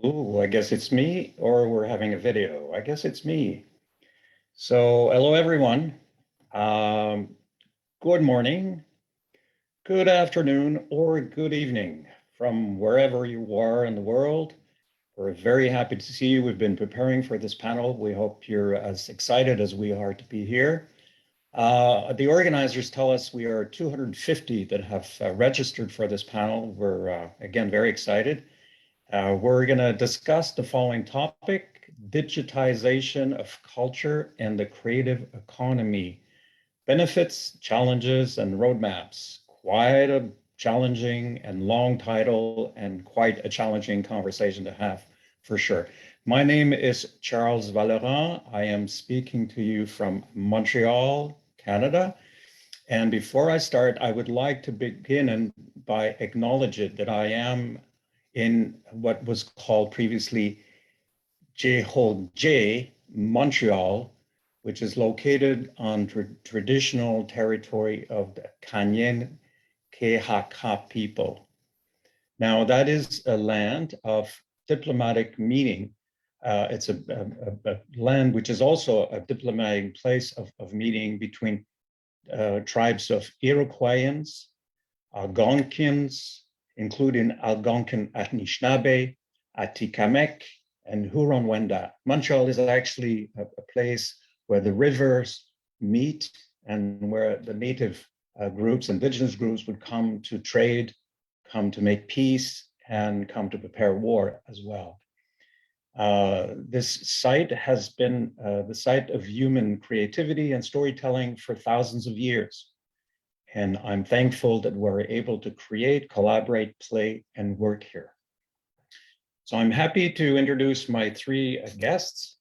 Ooh, I guess it's me, or we're having a video. I guess it's me. So, hello everyone. Um, Good morning, good afternoon, or good evening from wherever you are in the world. We're very happy to see you. We've been preparing for this panel. We hope you're as excited as we are to be here. The organizers tell us we are 250 that have registered for this panel. We're again very excited. We're going to discuss the following topic: digitization of culture and the creative economy, benefits, challenges, and roadmaps. Quite a challenging and long title, and quite a challenging conversation to have, for sure. My name is Charles Vallerand. I am speaking to you from Montreal, Canada. And before I start, I would like to begin by acknowledging that I am in what was called previously J, Montreal, which is located on traditional territory of the Kanyen Kehaka people. Now, that is a land of diplomatic meaning. It's a land which is also a diplomatic place of meeting between tribes of Iroquoians, Algonquins, including Algonquin Anishinaabe, Atikamekw, and Huron-Wendat. Montreal is actually a place where the rivers meet and where the native groups, indigenous groups, would come to trade, come to make peace, and come to prepare war as well. This site has been the site of human creativity and storytelling for thousands of years. And I'm thankful that we're able to create, collaborate, play, and work here. So I'm happy to introduce my three guests.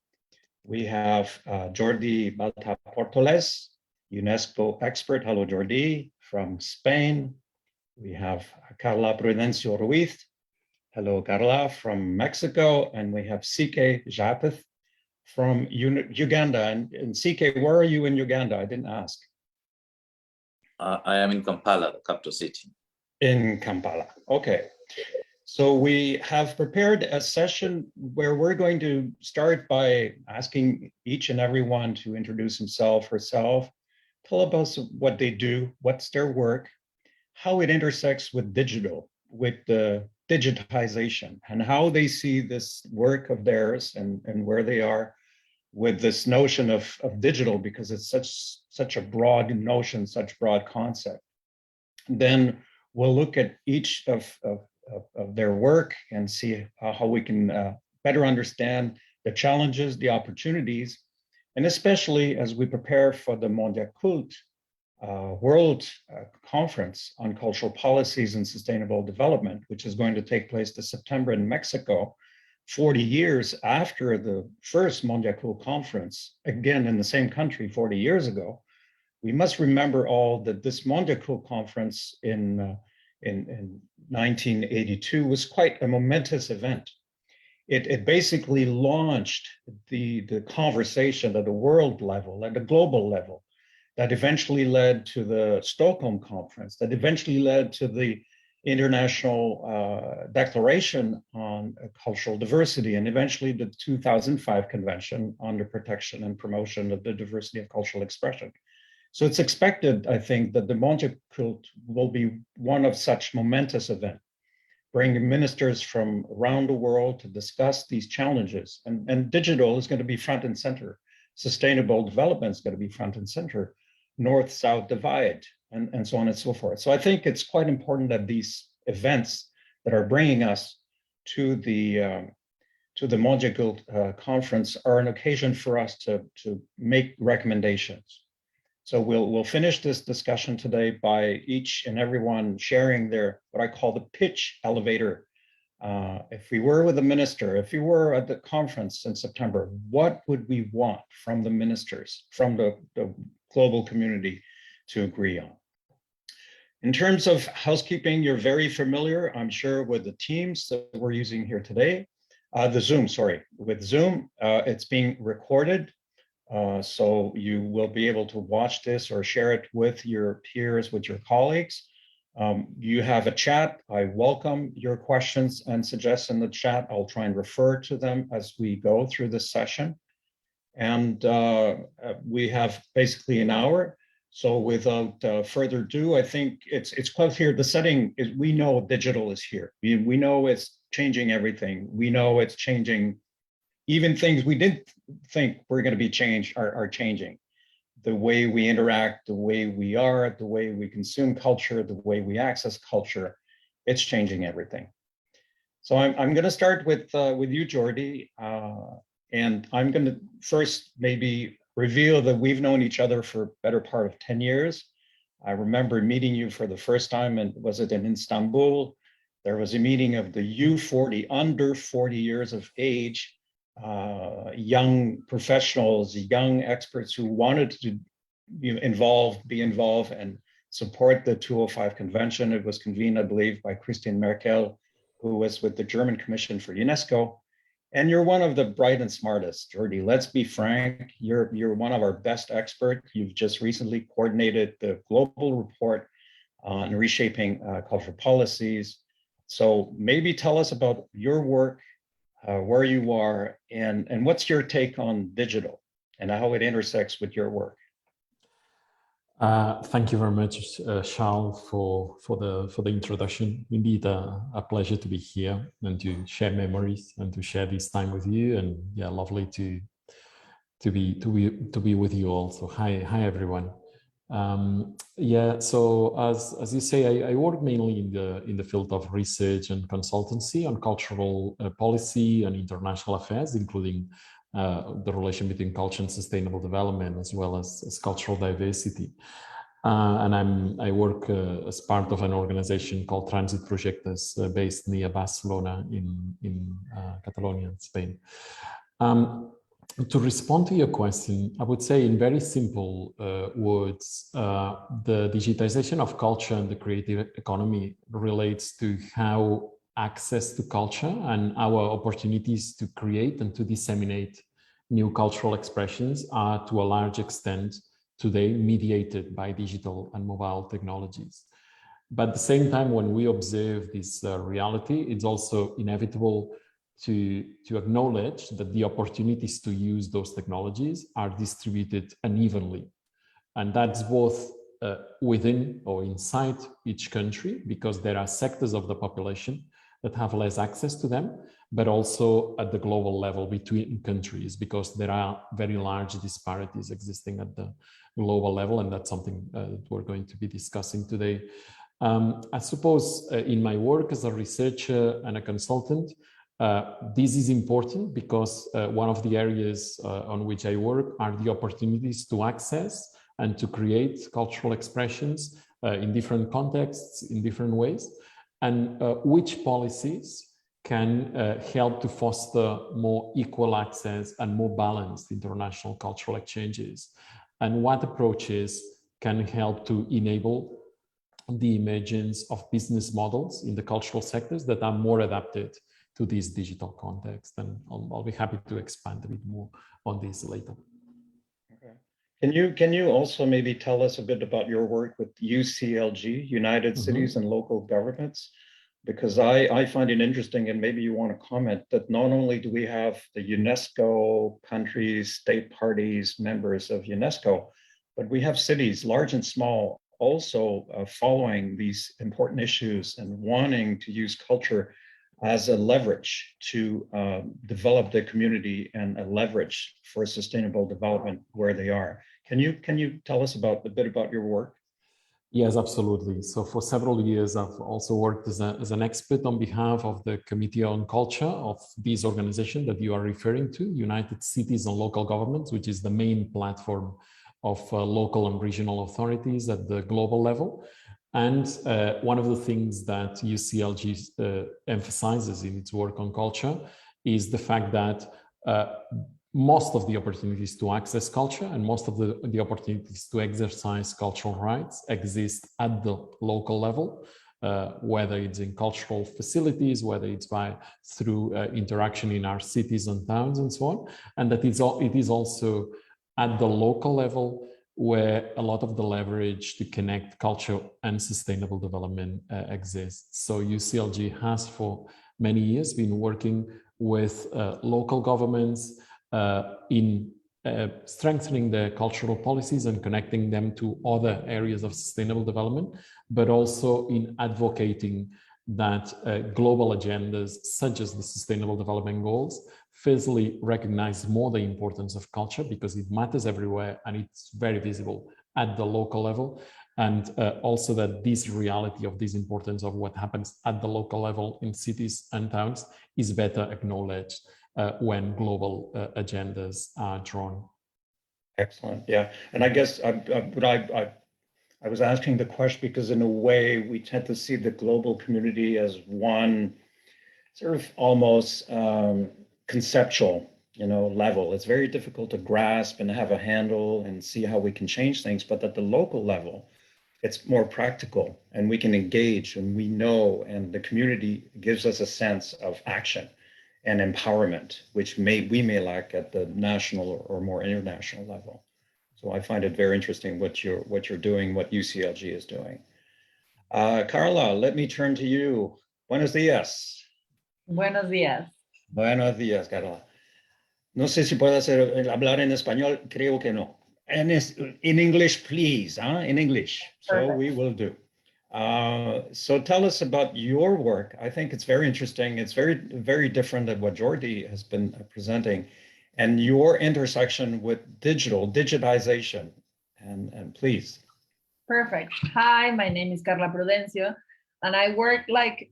We have Jordi Balta-Portoles, UNESCO expert. Hello, Jordi, from Spain. We have Carla Prudencio Ruiz. Hello, Carla, from Mexico. And we have CK Japeth from Uganda. And CK, where are you in Uganda? I didn't ask. I am in Kampala, the capital city. In Kampala. Okay. So we have prepared a session where we're going to start by asking each and everyone to introduce himself, herself, tell us what they do, what's their work, how it intersects with digital, with the digitization, and how they see this work of theirs and where they are with this notion of digital, because it's such a broad notion, such broad concept. Then we'll look at each of their work and see how we can better understand the challenges, the opportunities, and especially as we prepare for the Mondiacult World Conference on Cultural Policies and Sustainable Development, which is going to take place this September in Mexico, 40 years after the first Mondiacult Conference, again in the same country 40 years ago. We must remember all that this Mondiacult Conference in 1982 was quite a momentous event. It basically launched the conversation at the world level, at the global level, that eventually led to the Stockholm Conference, that eventually led to the International Declaration on Cultural Diversity, and eventually the 2005 Convention on the Protection and Promotion of the Diversity of Cultural Expression. So it's expected, I think, that the Mondiacult will be one of such momentous events, bringing ministers from around the world to discuss these challenges. And digital is going to be front and center. Sustainable development is going to be front and center. North-South divide, and so on and so forth. So I think it's quite important that these events that are bringing us to the Mondiacult conference are an occasion for us to make recommendations. So we'll finish this discussion today by each and everyone sharing their, what I call the pitch elevator. If we were with a minister, if we were at the conference in September, what would we want from the ministers, from the global community to agree on? In terms of housekeeping, you're very familiar, I'm sure, with the Teams that we're using here today. With Zoom, it's being recorded. So you will be able to watch this or share it with your peers, with your colleagues. You have a chat. I welcome your questions and suggestions in the chat. I'll try and refer to them as we go through this session. And we have basically an hour. So without further ado, I think it's quite clear. The setting is, we know digital is here. We know it's changing everything. We know it's changing even things we didn't think were going to be changed are changing. The way we interact, the way we are, the way we consume culture, the way we access culture, it's changing everything. So I'm going to start with you, Jordi, and I'm going to first maybe reveal that we've known each other for a better part of 10 years. I remember meeting you for the first time, and was it in Istanbul? There was a meeting of the U40, under 40 years of age, young professionals, young experts who wanted to be involved and support the 205 convention. It was convened, I believe, by Christine Merkel, who was with the German Commission for UNESCO. And you're one of the bright and smartest, Jordi. Let's be frank, you're one of our best experts. You've just recently coordinated the global report on reshaping cultural policies. So maybe tell us about your work, where you are, and what's your take on digital and how it intersects with your work. Thank you very much, Charles, for the introduction. Indeed, a pleasure to be here and to share memories and to share this time with you. And yeah, lovely to be with you all. So hi everyone. Yeah, so as you say, I work mainly in the field of research and consultancy on cultural policy and international affairs, including the relation between culture and sustainable development, as well as cultural diversity. And I work as part of an organization called Transit Projectes, based near Barcelona in Catalonia, Spain. To respond to your question, I would say in very simple words, the digitization of culture and the creative economy relates to how access to culture and our opportunities to create and to disseminate new cultural expressions are to a large extent today mediated by digital and mobile technologies. But at the same time, when we observe this reality, it's also inevitable to acknowledge that the opportunities to use those technologies are distributed unevenly. And that's both within or inside each country, because there are sectors of the population that have less access to them, but also at the global level between countries, because there are very large disparities existing at the global level, and that's something that we're going to be discussing today. I suppose in my work as a researcher and a consultant, this is important because one of the areas on which I work are the opportunities to access and to create cultural expressions in different contexts, in different ways, and which policies can help to foster more equal access and more balanced international cultural exchanges, and what approaches can help to enable the emergence of business models in the cultural sectors that are more adapted to this digital context. And I'll be happy to expand a bit more on this later. Okay. Can you also maybe tell us a bit about your work with UCLG, United Cities and Local Governments? Because I find it interesting, and maybe you want to comment, that not only do we have the UNESCO countries, state parties, members of UNESCO, but we have cities, large and small, also following these important issues and wanting to use culture as a leverage to develop the community and a leverage for sustainable development where they are. Can you tell us a bit about your work? Yes, absolutely. So for several years, I've also worked as an expert on behalf of the Committee on Culture of this organization that you are referring to, United Cities and Local Governments, which is the main platform of local and regional authorities at the global level. And one of the things that UCLG emphasizes in its work on culture is the fact that most of the opportunities to access culture and most of the opportunities to exercise cultural rights exist at the local level, whether it's in cultural facilities, whether it's through interaction in our cities and towns and so on. And that it is also at the local level where a lot of the leverage to connect culture and sustainable development exists. So UCLG has for many years been working with local governments in strengthening their cultural policies and connecting them to other areas of sustainable development, but also in advocating that global agendas such as the Sustainable Development Goals firstly recognize more the importance of culture because it matters everywhere and it's very visible at the local level, and also that this reality of this importance of what happens at the local level in cities and towns is better acknowledged when global agendas are drawn. Excellent. Yeah. And I guess I was asking the question because in a way we tend to see the global community as one sort of almost conceptual, level. It's very difficult to grasp and have a handle and see how we can change things. But at the local level, it's more practical and we can engage and we know, and the community gives us a sense of action and empowerment, which we may lack at the national or more international level. So I find it very interesting what you're doing, what UCLG is doing. Carla, let me turn to you. Buenos días. Buenos días. Buenos días, Carla. No sé si puedo hablar en español, creo que no. In English, please, in English. So Perfect. we will do. So tell us about your work. I think it's very interesting. It's very, very different than what Jordi has been presenting, and your intersection with digitization. And please. Perfect. Hi, my name is Carla Prudencio, and I work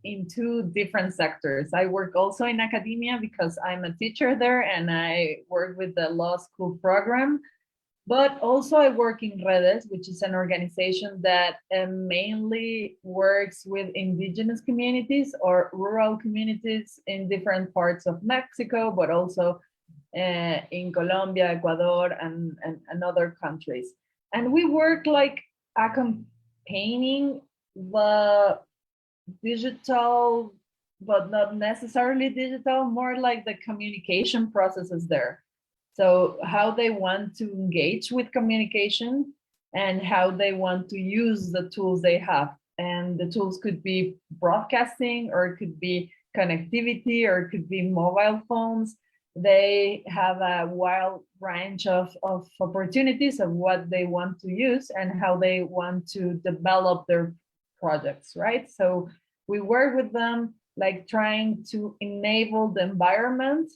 in two different sectors. I work also in academia because I'm a teacher there, and I work with the law school program. But also I work in Redes, which is an organization that mainly works with indigenous communities or rural communities in different parts of Mexico, but also in Colombia, Ecuador, and other countries. And we work accompanying the digital, but not necessarily digital, more like the communication processes there. So how they want to engage with communication and how they want to use the tools they have. And the tools could be broadcasting, or it could be connectivity, or it could be mobile phones. They have a wide range of opportunities of what they want to use and how they want to develop their projects, right? So we work with them, trying to enable the environment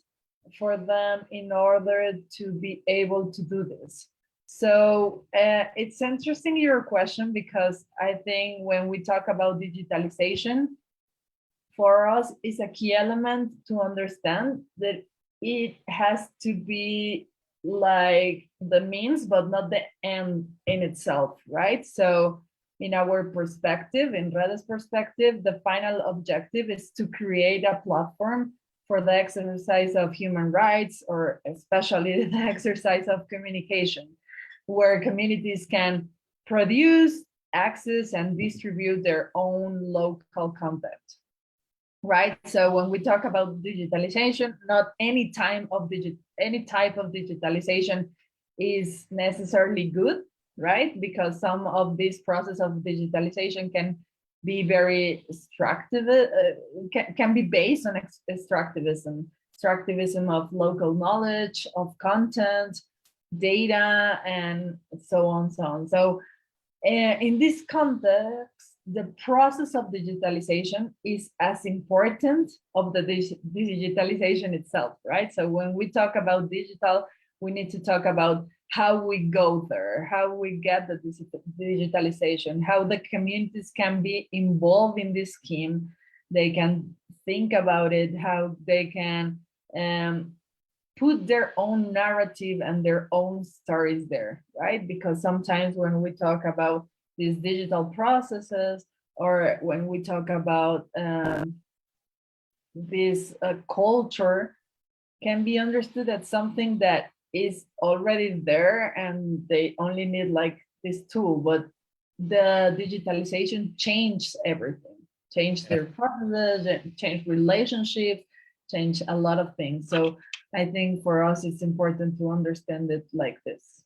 for them in order to be able to do this. So it's interesting, your question, because I think when we talk about digitalization, for us is a key element to understand that it has to be the means, but not the end in itself, right? So in our perspective, in Redes' perspective, the final objective is to create a platform for the exercise of human rights, or especially the exercise of communication, where communities can produce, access, and distribute their own local content, right? So when we talk about digitalization, not any type of digitalization is necessarily good, right? Because some of this process of digitalization can be very extractive, can be based on extractivism of local knowledge, of content, data, and so on. So in this context, the process of digitalization is as important of the digitalization itself, right? So when we talk about digital, we need to talk about how we go there, how we get the digitalization, how the communities can be involved in this scheme. They can think about it, how they can put their own narrative and their own stories there, right? Because sometimes when we talk about these digital processes, or when we talk about this culture, can be understood as something that is already there and they only need this tool, but the digitalization changed everything, changed their processes, changed relationships, changed a lot of things. So I think for us, it's important to understand it like this.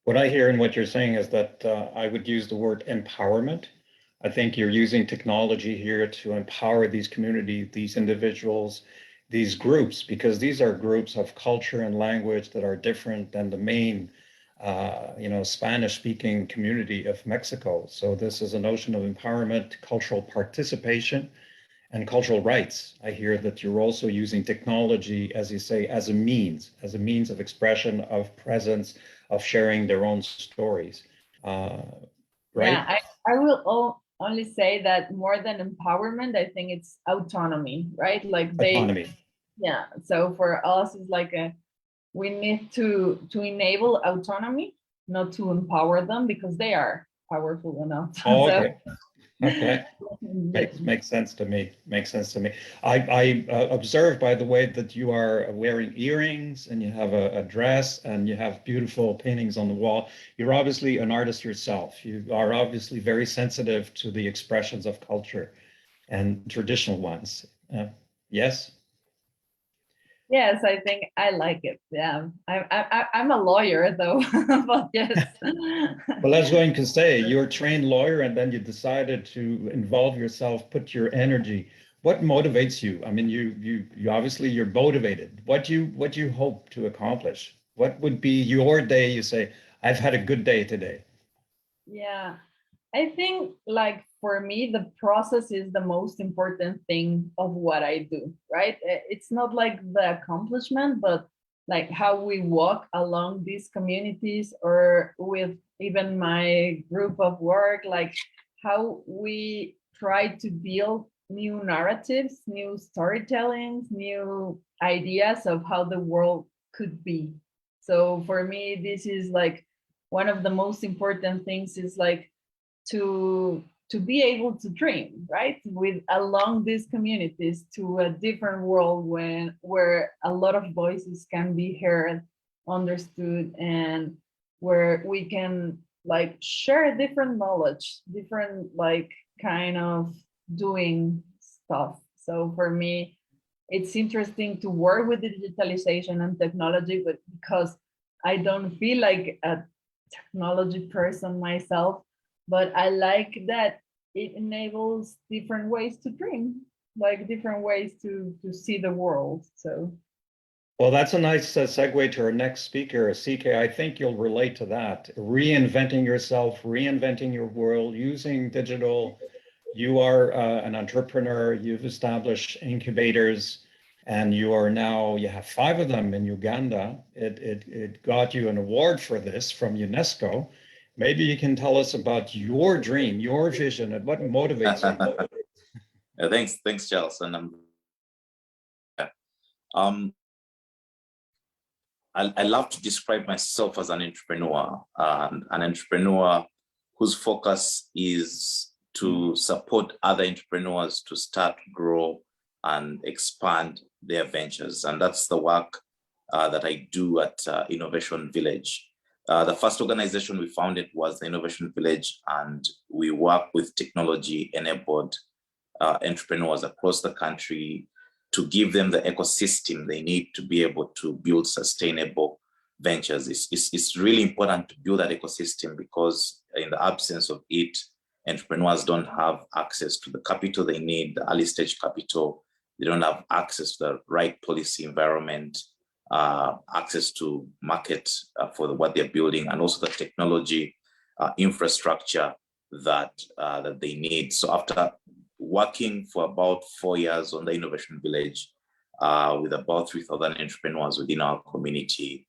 What I hear in what you're saying is that I would use the word empowerment. I think you're using technology here to empower these communities, these individuals, these groups, because these are groups of culture and language that are different than the main, Spanish-speaking community of Mexico. So this is a notion of empowerment, cultural participation, and cultural rights. I hear that you're also using technology, as you say, as a means of expression, of presence, of sharing their own stories. Right? Yeah, I will only say that more than empowerment, I think it's autonomy, right? Like Autonomy. yeah. So for us, it's like we need to enable autonomy, not to empower them because they are powerful enough. Oh, So okay. Okay. Makes sense to me. Makes sense to me. I observed, by the way, that you are wearing earrings and you have a dress and you have beautiful paintings on the wall. You're obviously an artist yourself. You are obviously very sensitive to the expressions of culture and traditional ones. Yes. yes, I think I like it. Yeah, I'm a lawyer though, but yes. Well, I was going to say, you're a trained lawyer and then you decided to involve yourself, put your energy. What motivates you? I mean, you obviously you're motivated. What you hope to accomplish? What would be your day? You say, I've had a good day today. Yeah, I think like for me, the process is the most important thing of what I do, right? It's not like the accomplishment, but like how we walk along these communities or with even my group of work, like how we try to build new narratives, new storytellings, new ideas of how the world could be. So for me, this is like one of the most important things is like to be able to dream, right, with along these communities to a different world where a lot of voices can be heard, understood, and where we can like share different knowledge, different like kind of doing stuff. So for me, it's interesting to work with digitalization and technology, but because I don't feel like a technology person myself, but I like that it enables different ways to dream, like different ways to see the world. So Well, that's a nice segue to our next speaker, CK. I think you'll relate to that. Reinventing yourself, reinventing your world, using digital. You are an entrepreneur. You've established incubators, and you have 5 of them in Uganda. It got you an award for this from UNESCO. Maybe you can tell us about your dream, your vision, and what motivates you. Yeah, thanks, Charles. And um, I love to describe myself as an entrepreneur, an entrepreneur whose focus is to support other entrepreneurs to start, grow, and expand their ventures. And that's the work that I do at Innovation Village. The first organization we founded was the Innovation Village, and we work with technology-enabled entrepreneurs across the country to give them the ecosystem they need to be able to build sustainable ventures. It's really important to build that ecosystem because in the absence of it, entrepreneurs don't have access to the capital they need, the early stage capital. They don't have access to the right policy environment, access to market for what they're building, and also the technology infrastructure that they need. So after working for about 4 years on the Innovation Village with about 3,000 entrepreneurs within our community,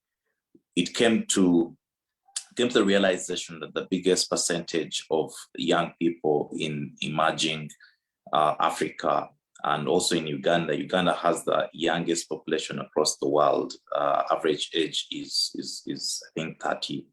it came to the realization that the biggest percentage of young people in emerging Africa and also in Uganda has the youngest population across the world. Average age is I think 30.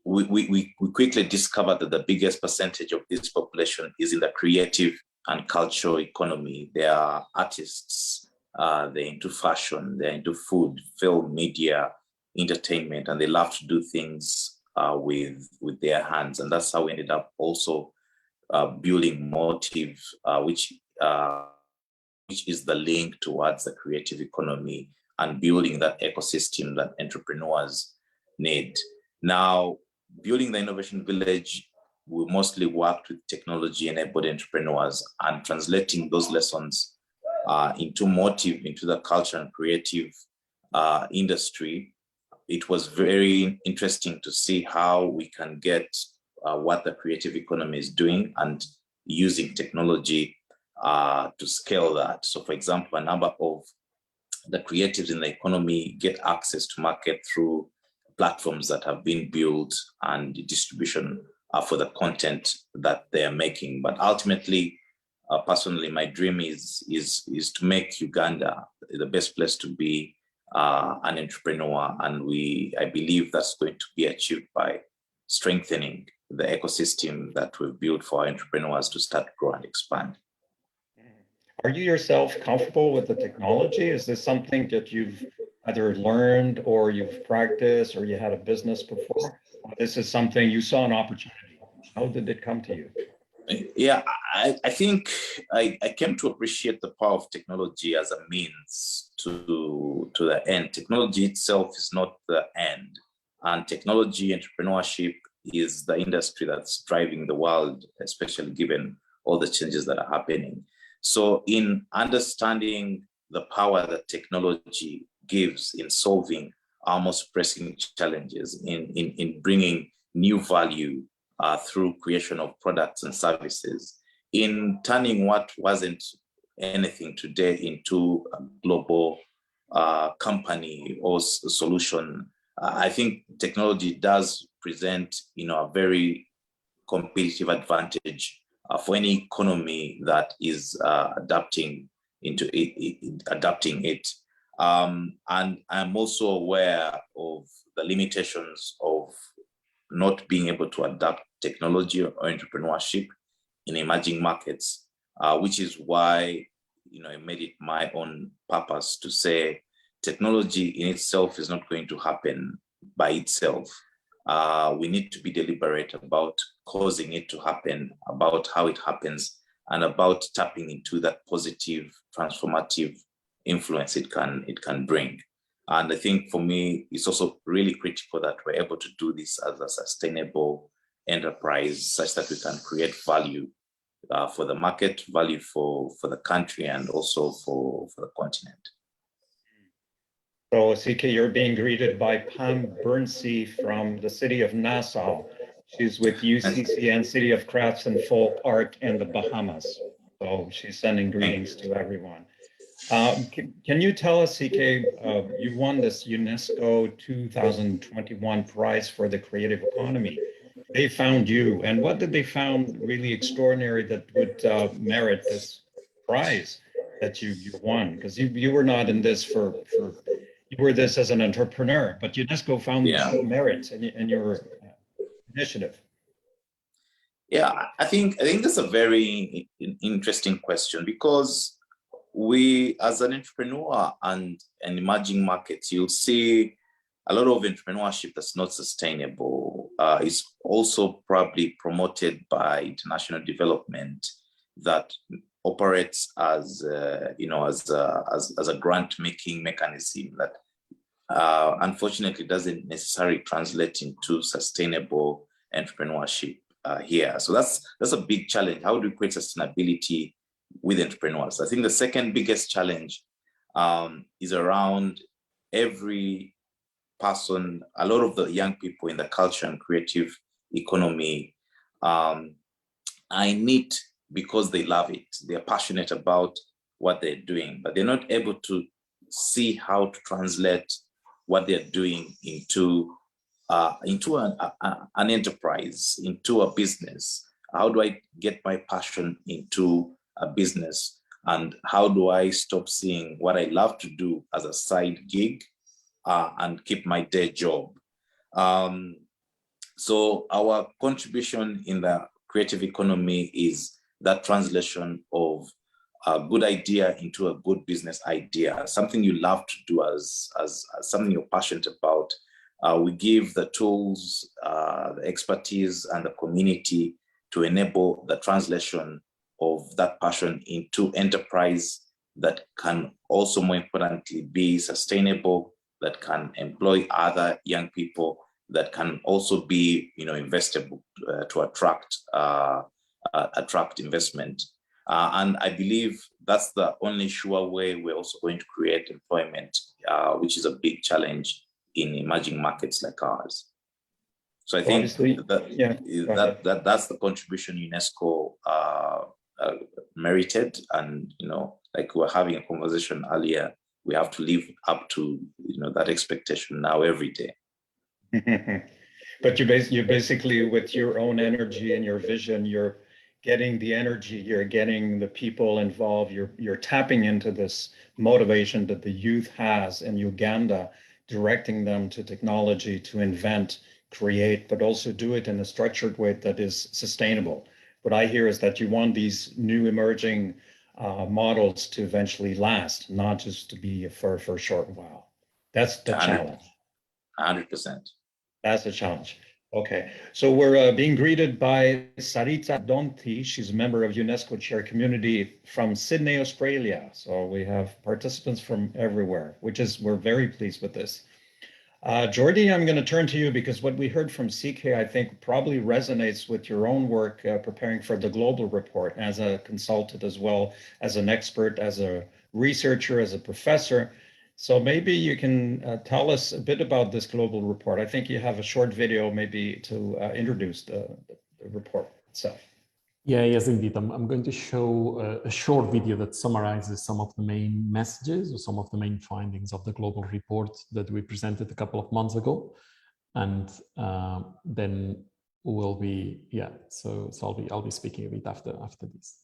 We quickly discovered that the biggest percentage of this population is in the creative and cultural economy. They are artists, they're into fashion, they're into food, film, media, entertainment, and they love to do things with their hands. And that's how we ended up also building Motive, which is the link towards the creative economy and building that ecosystem that entrepreneurs need. Now, building the innovation village, we mostly worked with technology-enabled entrepreneurs and translating those lessons into motive, into the culture and creative industry. It was very interesting to see how we can get what the creative economy is doing and using technology to scale that. So for example, a number of the creatives in the economy get access to market through platforms that have been built and distribution for the content that they are making. But ultimately, personally, my dream is to make Uganda the best place to be an entrepreneur, and I believe that's going to be achieved by strengthening the ecosystem that we've built for our entrepreneurs to start, grow, and expand. Are you yourself comfortable with the technology? Is this something that you've either learned or you've practiced or you had a business before? Or this is something you saw an opportunity. How did it come to you? Yeah, I think I came to appreciate the power of technology as a means to the end. Technology itself is not the end. And technology entrepreneurship is the industry that's driving the world, especially given all the changes that are happening. So in understanding the power that technology gives in solving our most pressing challenges, in bringing new value through creation of products and services, in turning what wasn't anything today into a global company or solution, I think technology does present, a very competitive advantage for any economy that is adapting it. And I'm also aware of the limitations of not being able to adapt technology or entrepreneurship in emerging markets, which is why I made it my own purpose to say technology in itself is not going to happen by itself. We need to be deliberate about causing it to happen, about how it happens, and about tapping into that positive, transformative influence it can bring. And I think for me, it's also really critical that we're able to do this as a sustainable enterprise, such that we can create value for the market, value for the country, and also for the continent. So, CK, you're being greeted by Pam Burnsey from the city of Nassau. She's with UCCN City of Crafts and Folk Art in the Bahamas. So she's sending greetings to everyone. Can you tell us, CK, you won this UNESCO 2021 prize for the creative economy. They found you, and what did they found really extraordinary that would merit this prize that you won? Because you were not in this you were this as an entrepreneur, but UNESCO found merit in your initiative. Yeah, I think that's a very interesting question, because we, as an entrepreneur and emerging markets, you'll see a lot of entrepreneurship that's not sustainable. Is also probably promoted by international development that operates as a grant-making mechanism that unfortunately doesn't necessarily translate into sustainable entrepreneurship here. So that's a big challenge. How do we create sustainability with entrepreneurs? I think the second biggest challenge is around every person. A lot of the young people in the culture and creative economy are in it because they love it. They're passionate about what they're doing, but they're not able to see how to translate what they're doing into an enterprise, into a business. How do I get my passion into a business? And how do I stop seeing what I love to do as a side gig and keep my day job? So our contribution in the creative economy is that translation of a good idea into a good business idea, something you love to do as something you're passionate about. We give the tools, the expertise, and the community to enable the translation of that passion into enterprise that can also, more importantly, be sustainable, that can employ other young people, that can also be, investable to attract investment. And I believe that's the only sure way we're also going to create employment, which is a big challenge in emerging markets like ours. So I think that's the contribution UNESCO merited, and like we were having a conversation earlier, we have to live up to that expectation now every day. But you basically, with your own energy and your vision, you're getting the energy, you're getting the people involved, you're tapping into this motivation that the youth has in Uganda, directing them to technology to invent, create, but also do it in a structured way that is sustainable. What I hear is that you want these new emerging models to eventually last, not just to be for a short while. That's the challenge. 100%. That's the challenge. Okay, so we're being greeted by Sarita Donti. She's a member of UNESCO Chair Community from Sydney, Australia. So we have participants from everywhere, we're very pleased with this. Jordi, I'm going to turn to you because what we heard from CK, I think, probably resonates with your own work preparing for the global report as a consultant, as well as an expert, as a researcher, as a professor. So maybe you can tell us a bit about this global report. I think you have a short video maybe to introduce the report itself. Yeah, yes, indeed. I'm going to show a short video that summarizes some of the main messages or some of the main findings of the global report that we presented a couple of months ago. And then we'll be, so I'll be speaking a bit after this.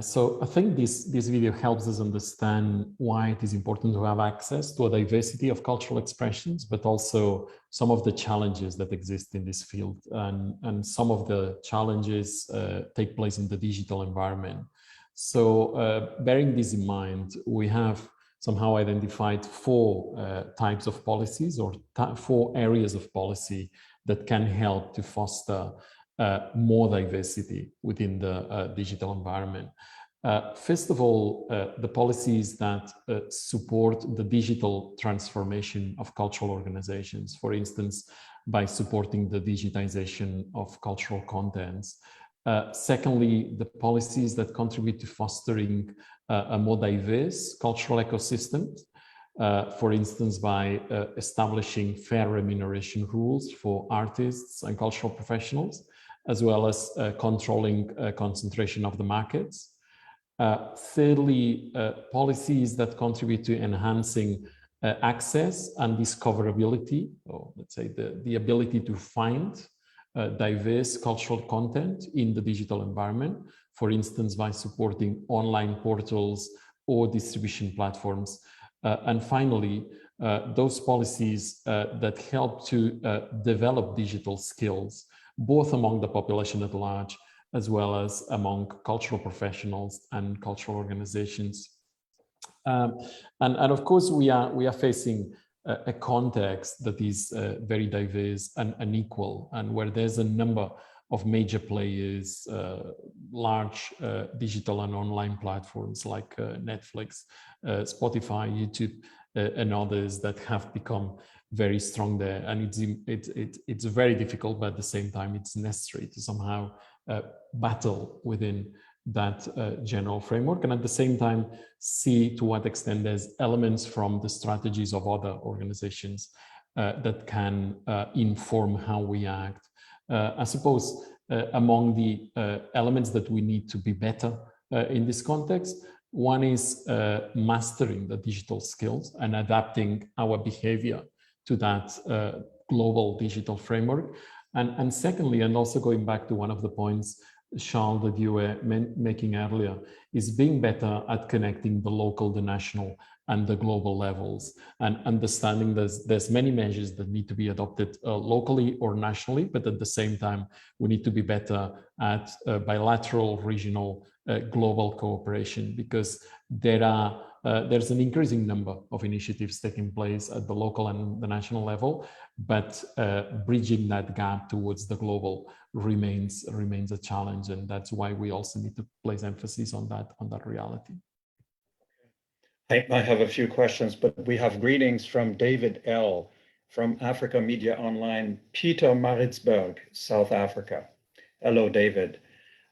So I think this video helps us understand why it is important to have access to a diversity of cultural expressions, but also some of the challenges that exist in this field. And some of the challenges take place in the digital environment. So bearing this in mind, we have somehow identified four types of policies, or four areas of policy that can help to foster more diversity within the digital environment. First of all, the policies that support the digital transformation of cultural organizations, for instance, by supporting the digitization of cultural contents. Secondly, the policies that contribute to fostering a more diverse cultural ecosystem, for instance, by establishing fair remuneration rules for artists and cultural professionals, as well as controlling concentration of the markets. Thirdly, policies that contribute to enhancing access and discoverability, or let's say the ability to find diverse cultural content in the digital environment, for instance, by supporting online portals or distribution platforms. And finally, those policies that help to develop digital skills, both among the population at large, as well as among cultural professionals and cultural organizations. And of course, we are facing a context that is very diverse and unequal, and where there's a number of major players, large digital and online platforms like Netflix, Spotify, YouTube, and others that have become very strong there. And it's very difficult, but at the same time, it's necessary to somehow battle within that general framework, and at the same time see to what extent there's elements from the strategies of other organizations that can inform how we act. I suppose among the elements that we need to be better in this context, one is mastering the digital skills and adapting our behavior to that global digital framework. And secondly, and also going back to one of the points, Charles, that you were making earlier, is being better at connecting the local, the national, and the global levels, and understanding there's many measures that need to be adopted locally or nationally, but at the same time, we need to be better at bilateral, regional, global cooperation, because there's an increasing number of initiatives taking place at the local and the national level, but bridging that gap towards the global remains a challenge, and that's why we also need to place emphasis on that reality. I have a few questions, but we have greetings from David L. from Africa Media Online, Peter Maritzburg, South Africa. Hello, David.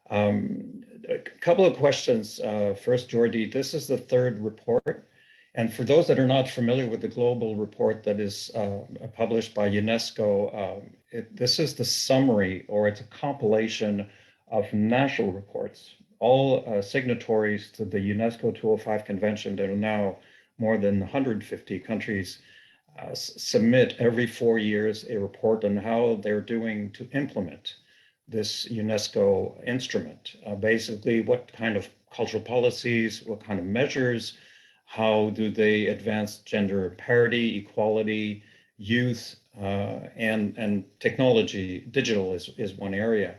A couple of questions. First, Jordi, this is the third report. And for those that are not familiar with the global report that is published by UNESCO, this is the summary, or it's a compilation of national reports. All signatories to the UNESCO 205 convention, that are now more than 150 countries, submit every 4 years a report on how they're doing to implement this UNESCO instrument. Basically, what kind of cultural policies, what kind of measures, how do they advance gender parity, equality, youth, and technology. Digital is one area.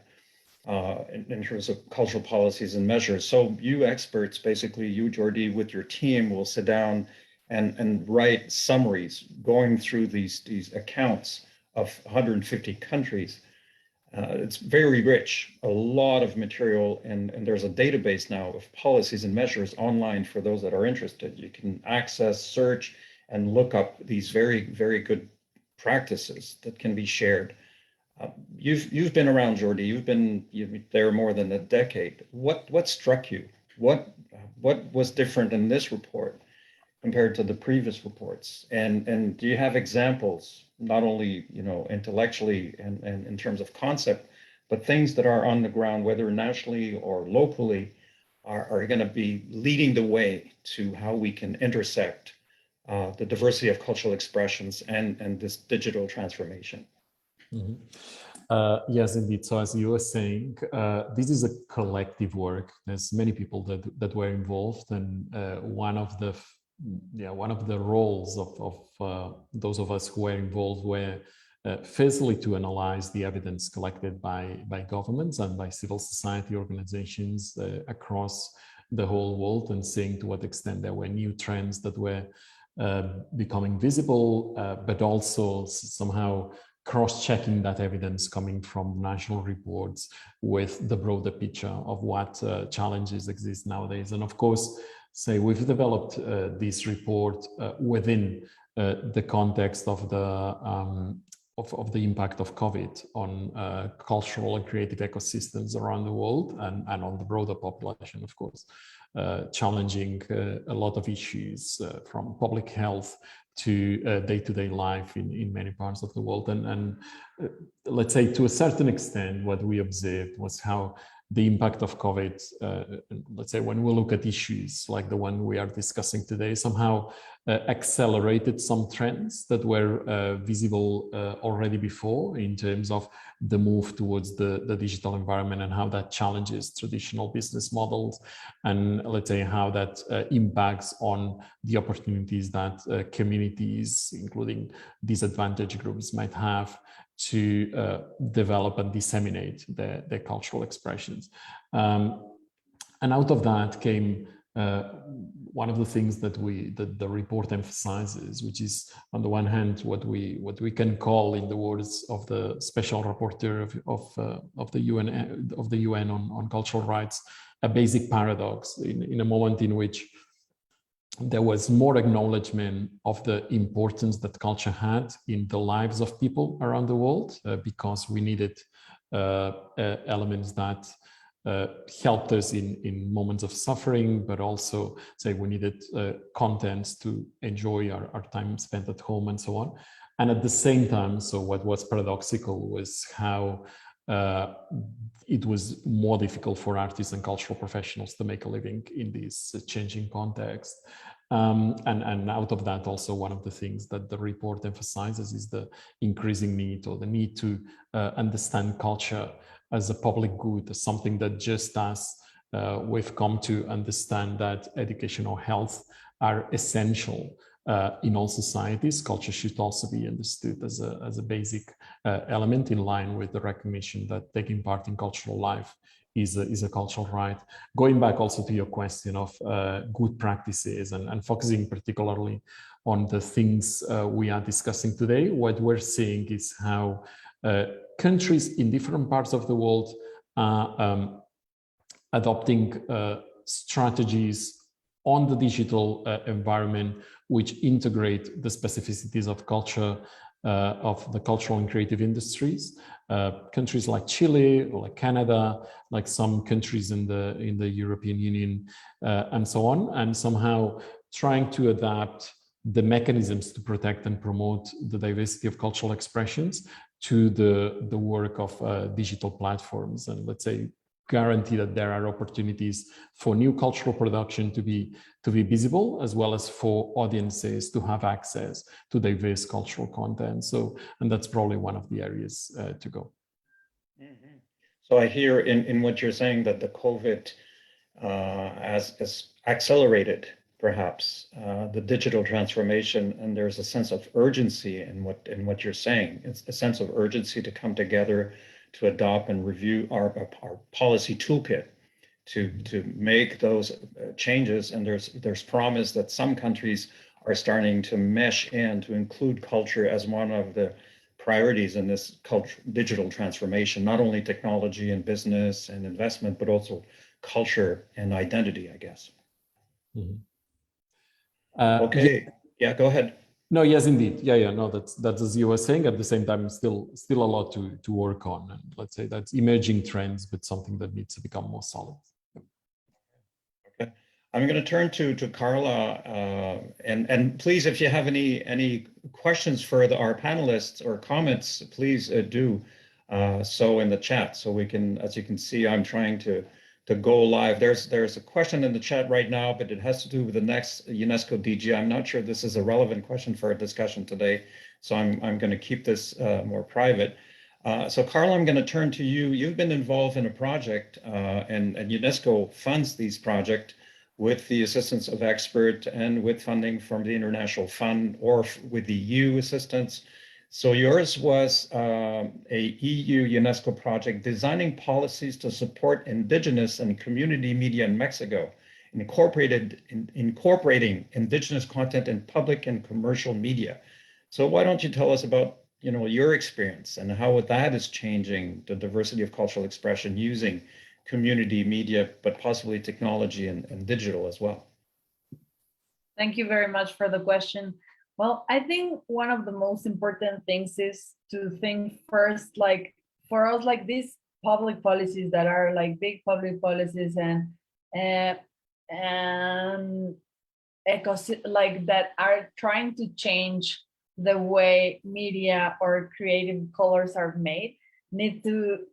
In terms of cultural policies and measures. So you experts, basically you, Jordi, with your team will sit down and write summaries going through these accounts of 150 countries. It's very rich, a lot of material, and there's a database now of policies and measures online for those that are interested. You can access, search, and look up these very, very good practices that can be shared. You've been around, Jordi. You've been there more than a decade. What struck you? What was different in this report compared to the previous reports? And do you have examples, not only intellectually and in terms of concept, but things that are on the ground, whether nationally or locally, are going to be leading the way to how we can intersect the diversity of cultural expressions and this digital transformation? Mm-hmm. Yes, indeed. So as you were saying, this is a collective work. There's many people that were involved, and one of the roles of those of us who were involved were firstly to analyze the evidence collected by governments and by civil society organizations across the whole world, and seeing to what extent there were new trends that were becoming visible, but also somehow cross-checking that evidence coming from national reports with the broader picture of what challenges exist nowadays. And of course, we've developed this report within the context of the impact of COVID on cultural and creative ecosystems around the world, and on the broader population, of course, challenging a lot of issues from public health to day-to-day life in many parts of the world. And let's say to a certain extent, what we observed was how the impact of COVID, let's say when we look at issues like the one we are discussing today, somehow accelerated some trends that were visible already before, in terms of the move towards the digital environment, and how that challenges traditional business models, and let's say how that impacts on the opportunities that communities, including disadvantaged groups, might have to develop and disseminate their cultural expressions. And out of that came one of the things that the report emphasizes, which is, on the one hand, what we can call, in the words of the special rapporteur of the UN on cultural rights, a basic paradox, in a moment in which there was more acknowledgement of the importance that culture had in the lives of people around the world, because we needed elements that helped us in moments of suffering, but also say we needed contents to enjoy our time spent at home and so on. And at the same time, so what was paradoxical was how it was more difficult for artists and cultural professionals to make a living in this changing context. And out of that, also one of the things that the report emphasizes is the increasing need, or the need to understand culture as a public good, as something that just as we've come to understand that education or health are essential in all societies, culture should also be understood as a basic element, in line with the recognition that taking part in cultural life is a cultural right. Going back also to your question of good practices and focusing particularly on the things we are discussing today, what we're seeing is how countries in different parts of the world are adopting strategies on the digital environment which integrate the specificities of culture, of the cultural and creative industries. Countries like Chile, or like Canada, like some countries in the European Union, and so on, and somehow trying to adapt the mechanisms to protect and promote the diversity of cultural expressions to the work of digital platforms, and let's say guarantee that there are opportunities for new cultural production to be visible, as well as for audiences to have access to diverse cultural content. So, and that's probably one of the areas to go. Mm-hmm. So I hear in what you're saying that the COVID has accelerated perhaps the digital transformation, and there's a sense of urgency in what you're saying. It's a sense of urgency to come together to adopt and review our policy toolkit to make those changes. And there's promise that some countries are starting to mesh in to include culture as one of the priorities in this digital transformation, not only technology and business and investment, but also culture and identity, I guess. Mm-hmm. Okay, yeah, go ahead. No, yes, indeed. Yeah. No, that's as you were saying. At the same time, still a lot to work on, and let's say that's emerging trends, but something that needs to become more solid. Okay, I'm going to turn to Carla, and please, if you have any questions for our panelists or comments, please do so in the chat, so we can, as you can see, I'm trying to go live. There's a question in the chat right now, but it has to do with the next UNESCO DG. I'm not sure this is a relevant question for our discussion today, so I'm going to keep this more private. So Carla, I'm going to turn to you. You've been involved in a project, and UNESCO funds these projects with the assistance of experts and with funding from the International Fund or with the EU assistance. So yours was a EU UNESCO project designing policies to support indigenous and community media in Mexico, incorporating indigenous content in public and commercial media. So why don't you tell us about your experience and how that is changing the diversity of cultural expression using community media, but possibly technology and digital as well? Thank you very much for the question. Well, I think one of the most important things is to think first, like for us, like these public policies that are like big public policies and like that are trying to change the way media or creative colors are made, need to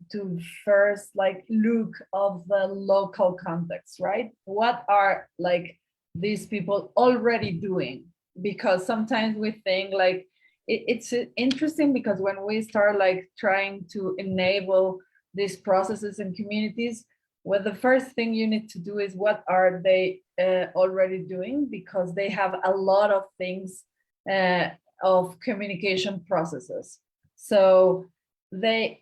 first like look of the local context, right? What are like these people already doing? Because sometimes we think like it's interesting, because when we start like trying to enable these processes in communities, well, the first thing you need to do is what are they already doing, because they have a lot of things of communication processes. So they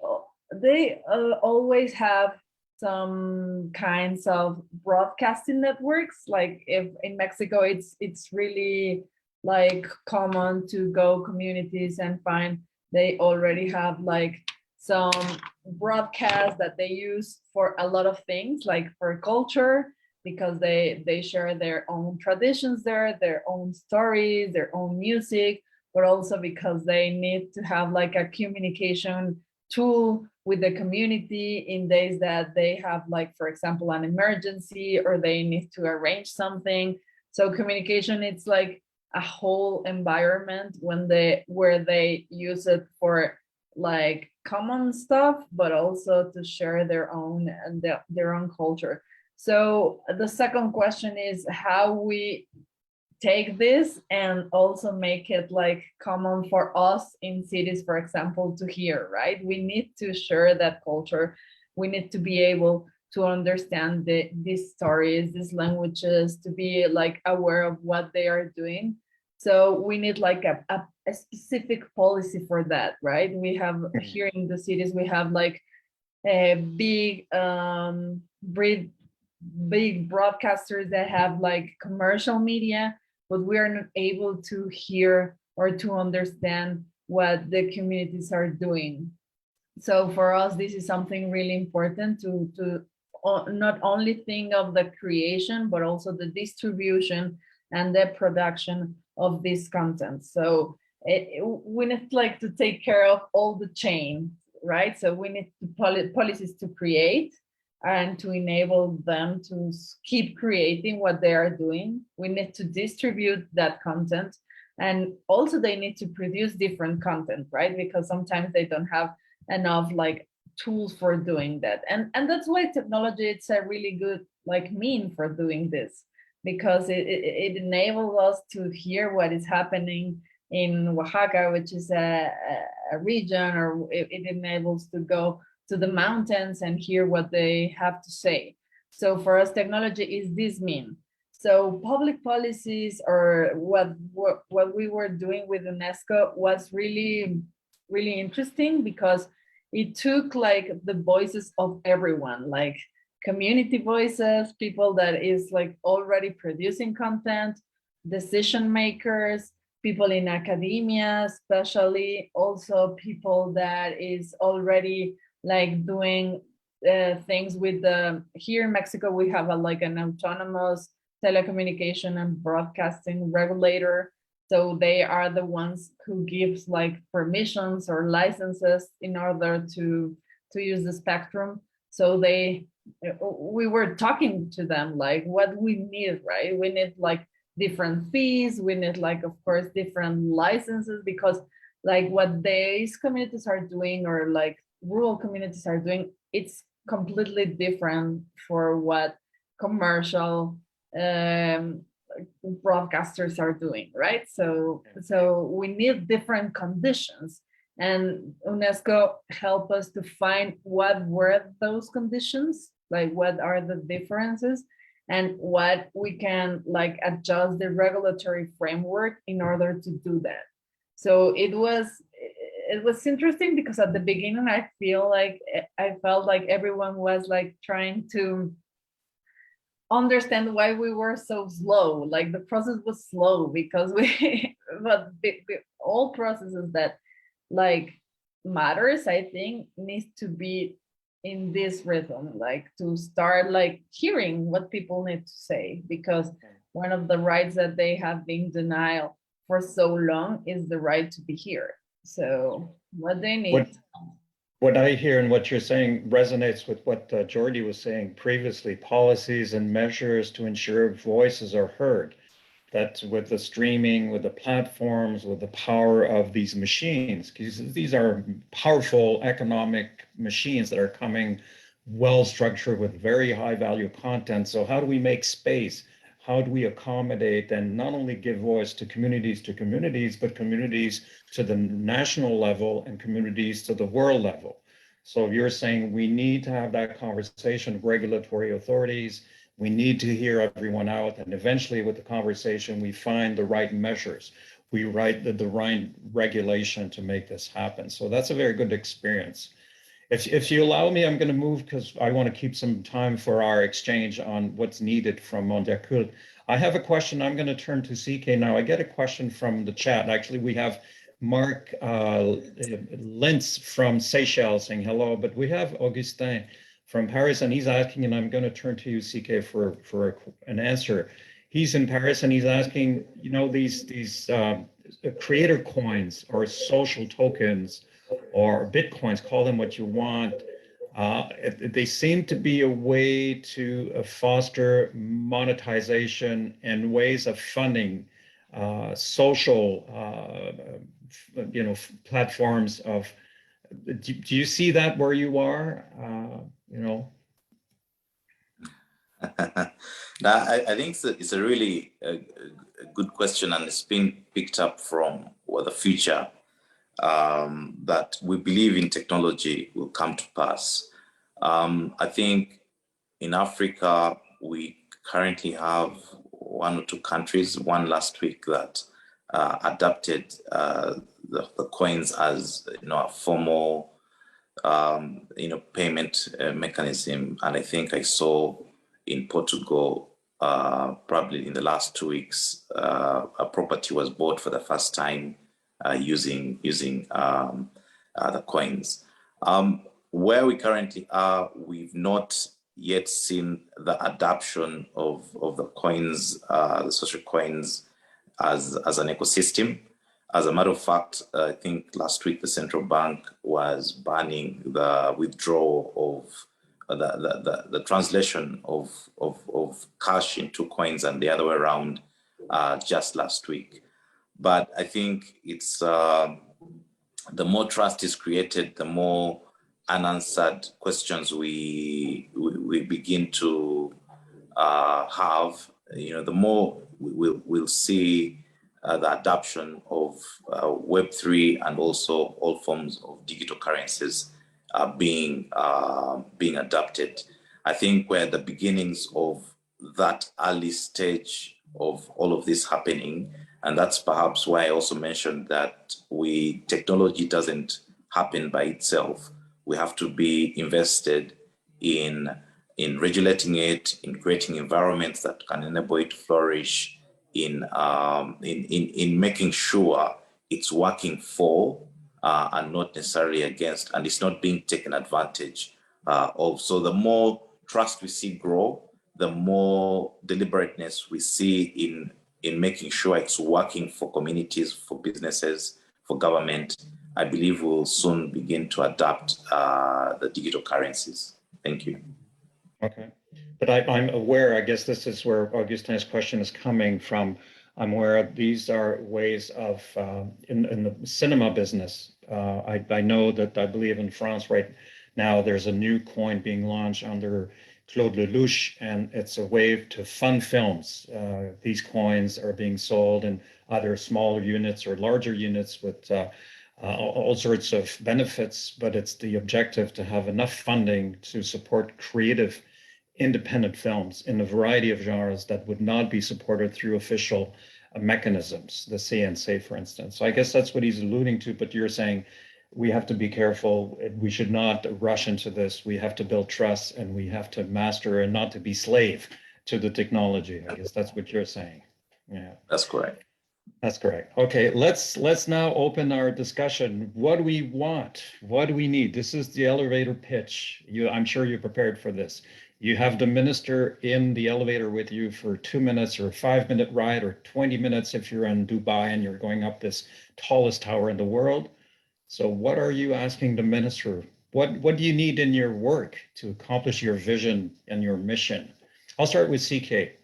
always have some kinds of broadcasting networks. Like if in Mexico, it's really like common to go communities and find they already have like some broadcasts that they use for a lot of things, like for culture, because they share their own traditions there, their own stories, their own music, but also because they need to have like a communication tool with the community in days that they have, like, for example, an emergency or they need to arrange something. So communication, it's like a whole environment where they use it for like common stuff, but also to share their own and their own culture. So the second question is how we take this and also make it like common for us in cities, for example, to hear, right? We need to share that culture. We need to be able to understand these stories, these languages, to be like aware of what they are doing. So we need like a specific policy for that, right? We have here in the cities, we have like a big big broadcasters that have like commercial media, but we are not able to hear or to understand what the communities are doing. So for us, this is something really important to not only think of the creation, but also the distribution and the production of this content. So we need like to take care of all the chain, right? So we need policies to create and to enable them to keep creating what they are doing. We need to distribute that content, and also they need to produce different content, right? Because sometimes they don't have enough like tools for doing that, and that's why technology, it's a really good like mean for doing this, because it enables us to hear what is happening in Oaxaca, which is a region, or it enables to go to the mountains and hear what they have to say. So for us, technology is this mean. So public policies, or what we were doing with UNESCO, was really, really interesting, because it took like the voices of everyone, like community voices, people that is like already producing content, decision makers, people in academia, especially also people that is already like doing things with the, here in Mexico, we have like an autonomous telecommunication and broadcasting regulator. So they are the ones who gives like permissions or licenses in order to use the spectrum. So we were talking to them like what we need, right? We need like different fees. We need like, of course, different licenses, because like what these communities are doing, or like rural communities are doing, it's completely different for what commercial broadcasters are doing, right? So we need different conditions, and UNESCO helped us to find what were those conditions, like what are the differences, and what we can like adjust the regulatory framework in order to do that. So it was interesting, because at the beginning I felt like everyone was like trying to understand why we were so slow. Like the process was slow because but all processes that like matters, I think, needs to be in this rhythm, like to start like hearing what people need to say, because one of the rights that they have been denied for so long is the right to be heard. So what they need. What I hear and what you're saying resonates with what Jordi was saying previously: policies and measures to ensure voices are heard. That with the streaming, with the platforms, with the power of these machines, because these are powerful economic machines that are coming well structured with very high value content. So how do we make space? How do we accommodate and not only give voice to communities, but communities to the national level and communities to the world level? So you're saying we need to have that conversation with regulatory authorities. We need to hear everyone out, and eventually with the conversation, we find the right measures. We write the right regulation to make this happen. So that's a very good experience. If you allow me, I'm going to move, because I want to keep some time for our exchange on what's needed from Mondiacult. I have a question. I'm going to turn to CK now. I get a question from the chat. Actually, we have Mark Lintz from Seychelles saying hello, but we have Augustin from Paris, and he's asking, and I'm going to turn to you, CK, for an answer. He's in Paris, and he's asking, you know, these creator coins or social tokens or Bitcoins, call them what you want. They seem to be a way to foster monetization and ways of funding social, platforms of. Do you see that where you are? Now, I think it's a really good question, and it's been picked up from the future that we believe in technology will come to pass. I think in Africa, we currently have one or two countries, one last week, that adopted the coins as a formal payment mechanism. And I think I saw in Portugal, probably in the last 2 weeks, a property was bought for the first time using the coins. Where we currently are, we've not yet seen the adoption of the coins, the social coins, as an ecosystem. As a matter of fact, I think last week the central bank was banning the withdrawal of the translation of cash into coins and the other way around just last week. But I think it's the more trust is created, the more unanswered questions we begin to have. The more we'll see the adoption of Web3 and also all forms of digital currencies being adopted. I think we're at the beginnings of that early stage of all of this happening. And that's perhaps why I also mentioned that technology doesn't happen by itself. We have to be invested in regulating it, in creating environments that can enable it to flourish, in making sure it's working for and not necessarily against, and it's not being taken advantage of. So the more trust we see grow, the more deliberateness we see in making sure it's working for communities, for businesses, for government. I believe we'll soon begin to adapt the digital currencies. Thank you. Okay. But I'm aware, I guess this is where Augustine's question is coming from. I'm aware these are ways of, in the cinema business. I know that I believe in France right now, there's a new coin being launched under Claude Lelouch, and it's a way to fund films. These coins are being sold in either smaller units or larger units with all sorts of benefits, but it's the objective to have enough funding to support creative independent films in a variety of genres that would not be supported through official mechanisms, the CNC, for instance. So I guess that's what he's alluding to, but you're saying we have to be careful. We should not rush into this. We have to build trust, and we have to master and not to be slave to the technology. I guess that's what you're saying. Yeah, that's correct. That's correct. Okay, let's now open our discussion. What do we want? What do we need? This is the elevator pitch. I'm sure you're prepared for this. You have the minister in the elevator with you for 2 minutes or a 5-minute ride or 20 minutes if you're in Dubai and you're going up this tallest tower in the world. So what are you asking the minister? What do you need in your work to accomplish your vision and your mission? I'll start with CK.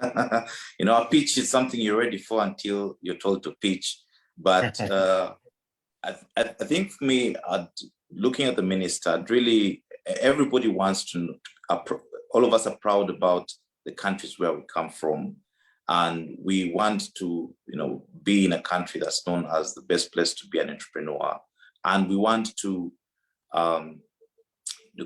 A pitch is something you're ready for until you're told to pitch. But I think for me, looking at the minister, really, everybody wants to, all of us are proud about the countries where we come from. And we want to, be in a country that's known as the best place to be an entrepreneur. And we want to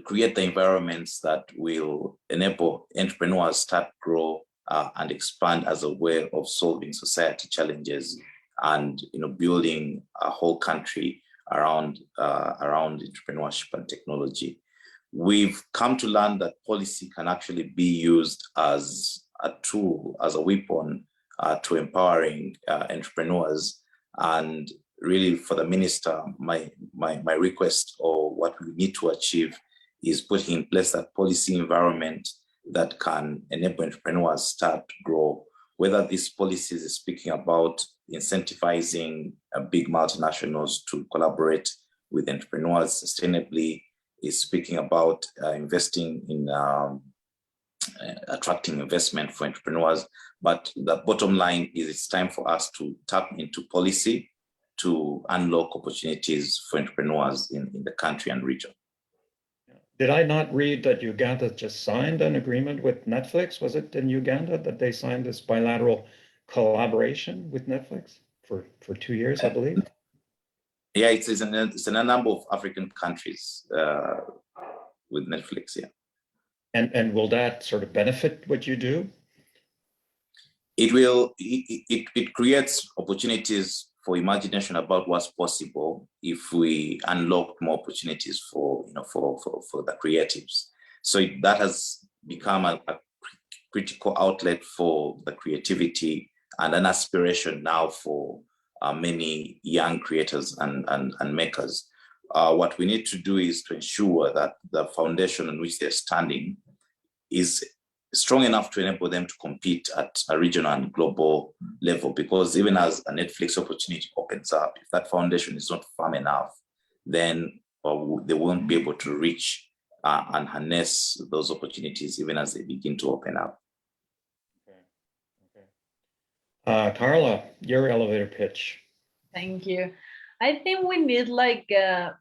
create the environments that will enable entrepreneurs start, grow, and expand as a way of solving society challenges and building a whole country around entrepreneurship and technology. We've come to learn that policy can actually be used as a tool, as a weapon to empowering entrepreneurs. And really, for the minister, my request, or what we need to achieve, is putting in place that policy environment that can enable entrepreneurs start, grow. Whether these policies is speaking about incentivizing big multinationals to collaborate with entrepreneurs sustainably, is speaking about investing in attracting investment for entrepreneurs. But the bottom line is it's time for us to tap into policy to unlock opportunities for entrepreneurs in the country and region. Did I not read that Uganda just signed an agreement with Netflix? Was it in Uganda that they signed this bilateral collaboration with Netflix for 2 years, I believe? Yeah, it's in a number of African countries with Netflix, yeah. And will that sort of benefit what you do? It will, it creates opportunities for imagination about what's possible if we unlock more opportunities for the creatives. So that has become a critical outlet for the creativity and an aspiration now for many young creators and makers. What we need to do is to ensure that the foundation on which they're standing is strong enough to enable them to compete at a regional and global level, because even as a Netflix opportunity opens up, if that foundation is not firm enough, then they won't be able to reach and harness those opportunities even as they begin to open up. Okay. Carla, your elevator pitch. Thank you. I think we need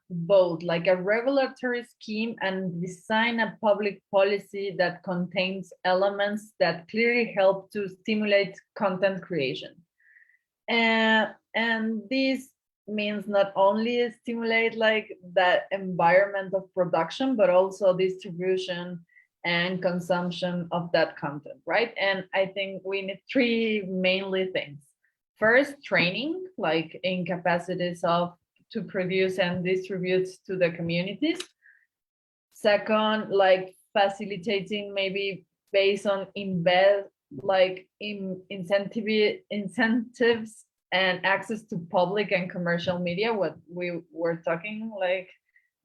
both, like a regulatory scheme and design a public policy that contains elements that clearly help to stimulate content creation. And this means not only stimulate like that environment of production, but also distribution and consumption of that content, right? And I think we need three mainly things. First, training, like in capacities to produce and distribute to the communities. Second, like facilitating maybe based on incentives and access to public and commercial media. What we were talking, like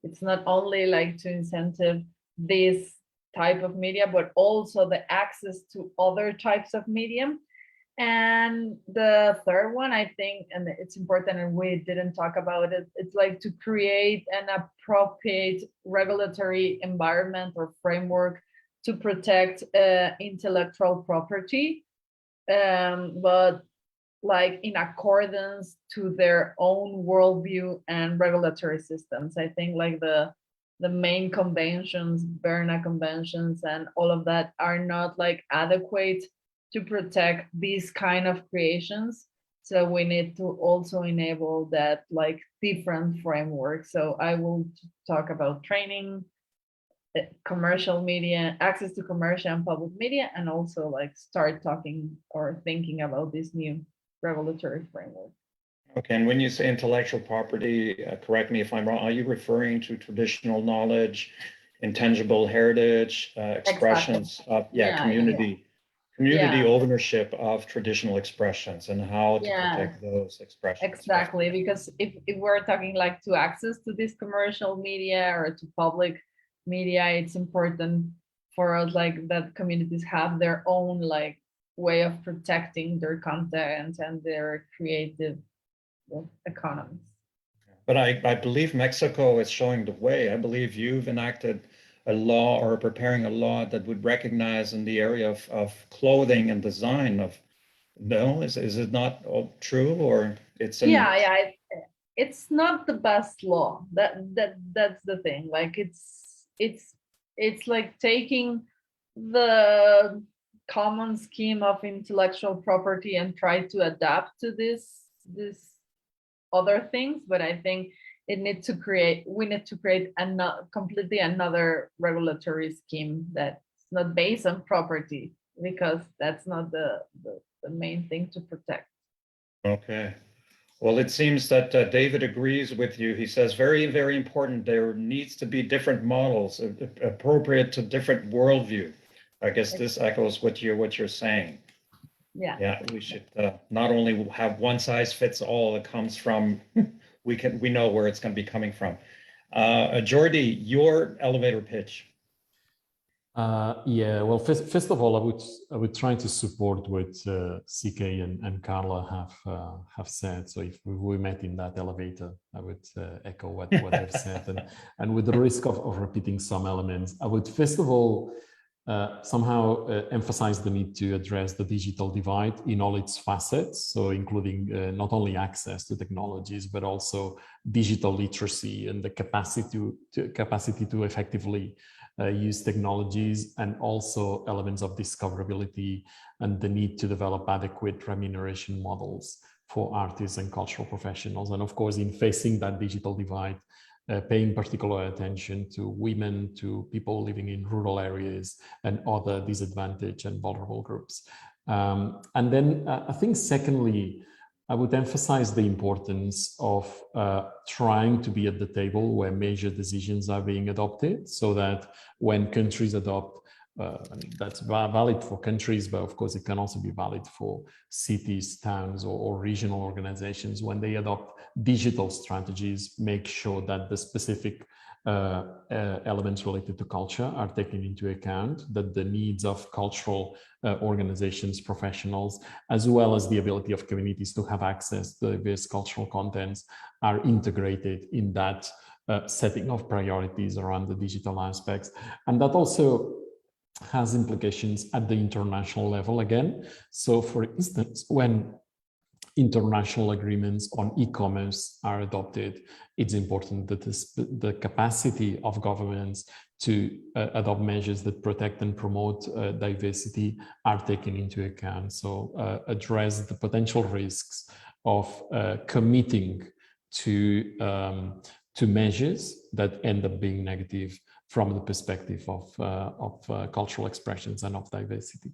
it's not only like to incentive this type of media, but also the access to other types of media. And the third one, I think, and it's important and we didn't talk about it, it's like to create an appropriate regulatory environment or framework to protect intellectual property, but like in accordance to their own worldview and regulatory systems. I think like the main conventions, Berna conventions and all of that are not like adequate to protect these kind of creations. So we need to also enable that like different framework. So I will talk about training, commercial media, access to commercial and public media, and also like start talking or thinking about this new regulatory framework. Okay, and when you say intellectual property, correct me if I'm wrong, are you referring to traditional knowledge, intangible heritage, expressions of community ownership of traditional expressions and how to protect those expressions? Exactly, because if we're talking like to access to this commercial media or to public media, it's important for us like that communities have their own like way of protecting their content and their creative economies. But I believe Mexico is showing the way. I believe you've enacted a law or preparing a law that would recognize in the area of clothing and design of, no, is it not true, or it's it's not the best law. That's the thing. Like it's like taking the common scheme of intellectual property and try to adapt to this other things, but I think we need to create completely another regulatory scheme that's not based on property, because that's not the main thing to protect. Okay. Well, it seems that David agrees with you. He says very, very important. There needs to be different models appropriate to different worldview. I guess this echoes what you're saying. Yeah, we should not only have one size fits all. It comes from we know where it's going to be coming from. Jordi, your elevator pitch. Yeah, well, first of all, I would try to support what CK and Carla have said. So if we met in that elevator, I would echo what they've said, and with the risk of repeating some elements, I would first of all somehow emphasize the need to address the digital divide in all its facets. So including not only access to technologies, but also digital literacy and the capacity to effectively use technologies, and also elements of discoverability and the need to develop adequate remuneration models for artists and cultural professionals. And of course, in facing that digital divide, paying particular attention to women, to people living in rural areas and other disadvantaged and vulnerable groups. And then I think secondly, I would emphasize the importance of trying to be at the table where major decisions are being adopted, so that when countries adopt, that's valid for countries, but of course it can also be valid for cities, towns, or regional organizations. When they adopt digital strategies, make sure that the specific elements related to culture are taken into account, that the needs of cultural organizations, professionals, as well as the ability of communities to have access to various cultural contents are integrated in that setting of priorities around the digital aspects. And that also has implications at the international level again. So for instance, when international agreements on e-commerce are adopted, it's important that the capacity of governments to adopt measures that protect and promote diversity are taken into account. So address the potential risks of committing to measures that end up being negative from the perspective of cultural expressions and of diversity.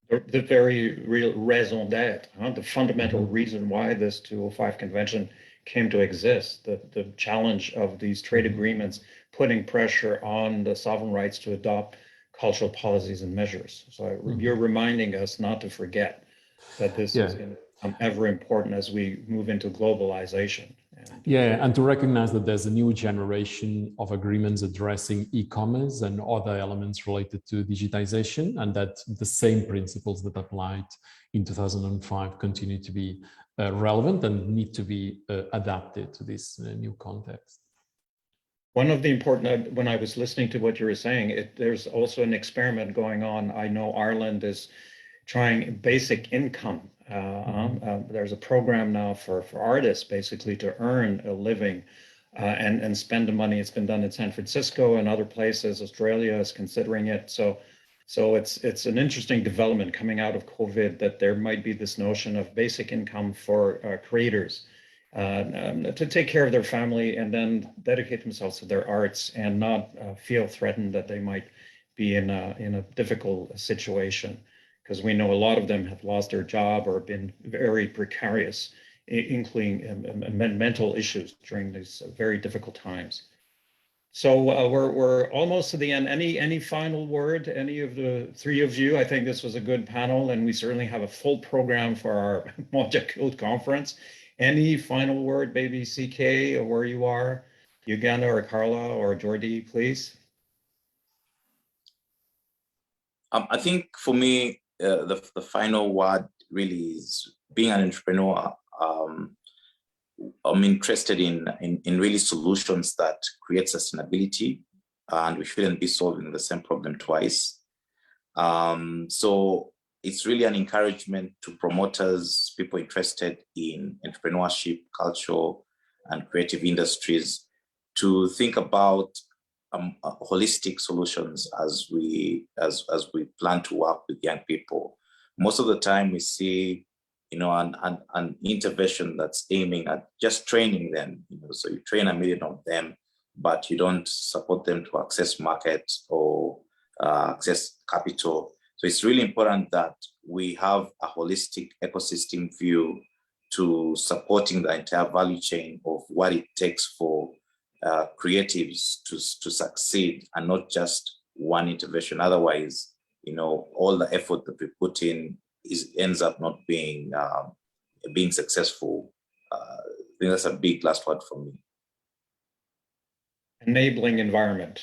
The very real raison d'etre, the fundamental reason why this 205 convention came to exist, the challenge of these trade agreements putting pressure on the sovereign rights to adopt cultural policies and measures. So you're reminding us not to forget that this is going to become ever important as we move into globalization. And to recognize that there's a new generation of agreements addressing e-commerce and other elements related to digitization, and that the same principles that applied in 2005 continue to be relevant and need to be adapted to this new context. One of the important, when I was listening to what you were saying, there's also an experiment going on. I know Ireland is trying basic income. There's a program now for artists basically to earn a living and spend the money. It's been done in San Francisco and other places. Australia is considering it. So it's an interesting development coming out of COVID, that there might be this notion of basic income for creators to take care of their family and then dedicate themselves to their arts and not feel threatened that they might be in a difficult situation. Because we know a lot of them have lost their job or been very precarious, including mental issues during these very difficult times. So we're almost to the end. Any final word, any of the three of you? I think this was a good panel, and we certainly have a full program for our Moja Kult conference. Any final word, maybe CK, or where you are, Uganda or Carla or Jordi, please? I think for me, the final word really is being an entrepreneur. I'm interested in really solutions that create sustainability, and we shouldn't be solving the same problem twice. So it's really an encouragement to promoters, people interested in entrepreneurship, culture, and creative industries to think about holistic solutions as we plan to work with young people. Most of the time we see, an intervention that's aiming at just training them. So you train 1 million of them, but you don't support them to access markets or access capital. So it's really important that we have a holistic ecosystem view to supporting the entire value chain of what it takes for creatives to succeed, and not just one intervention. Otherwise, all the effort that we put in ends up not being successful. I think that's a big last word for me. Enabling environment.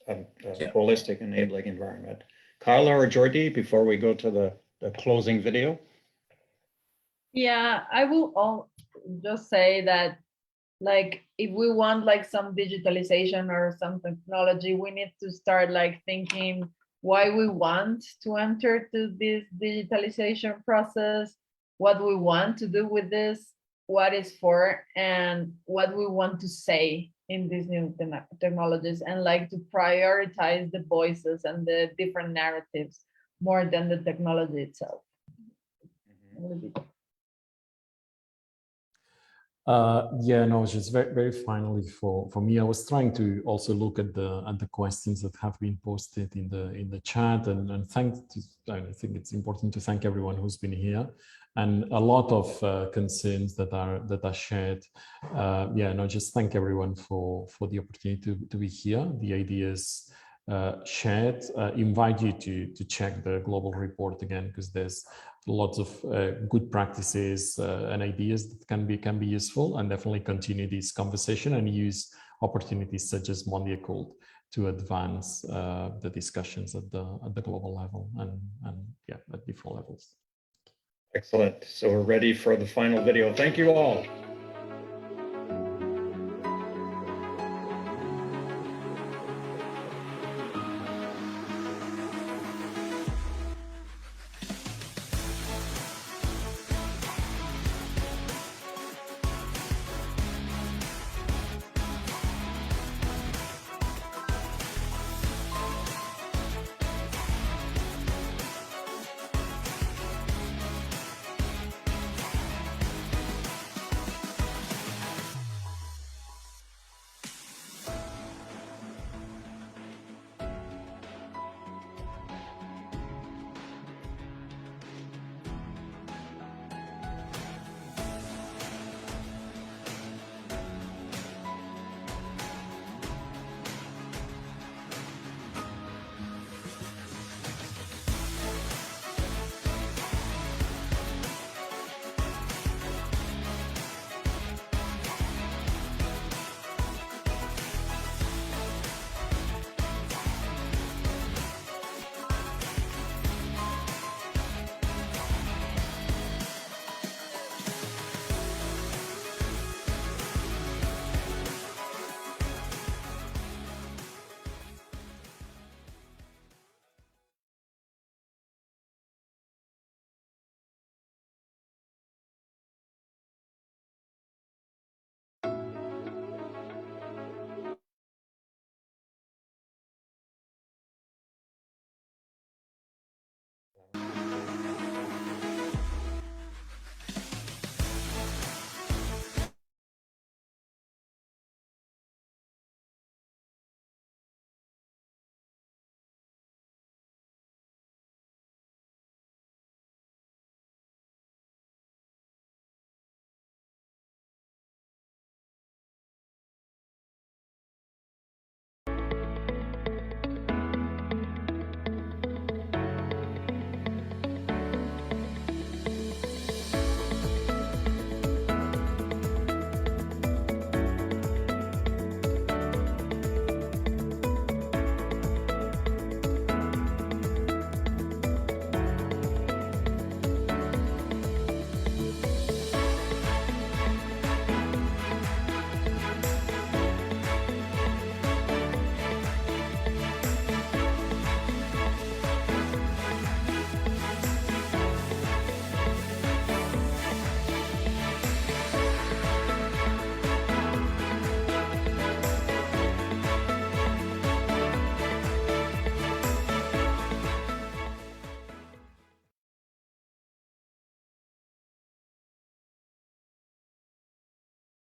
Yeah. holistic enabling environment. Carla or Jordi, before we go to the closing video? Yeah, I will just say that, like, if we want like some digitalization or some technology, we need to start like thinking why we want to enter to this digitalization process, what we want to do with this, what it's for, and what we want to say in these new technologies, and like to prioritize the voices and the different narratives more than the technology itself. Yeah, no, just very finally for me, I was trying to also look at the questions that have been posted in the chat, and I think it's important to thank everyone who's been here, and a lot of concerns that are shared. Yeah, no, just thank everyone for the opportunity to be here. The ideas shared. Invite you to check the global report again, because there's lots of good practices and ideas that can be useful, and definitely continue this conversation and use opportunities such as Mondia Cult to advance the discussions at the global level and yeah, at different levels. Excellent. So we're ready for the final video. Thank you all.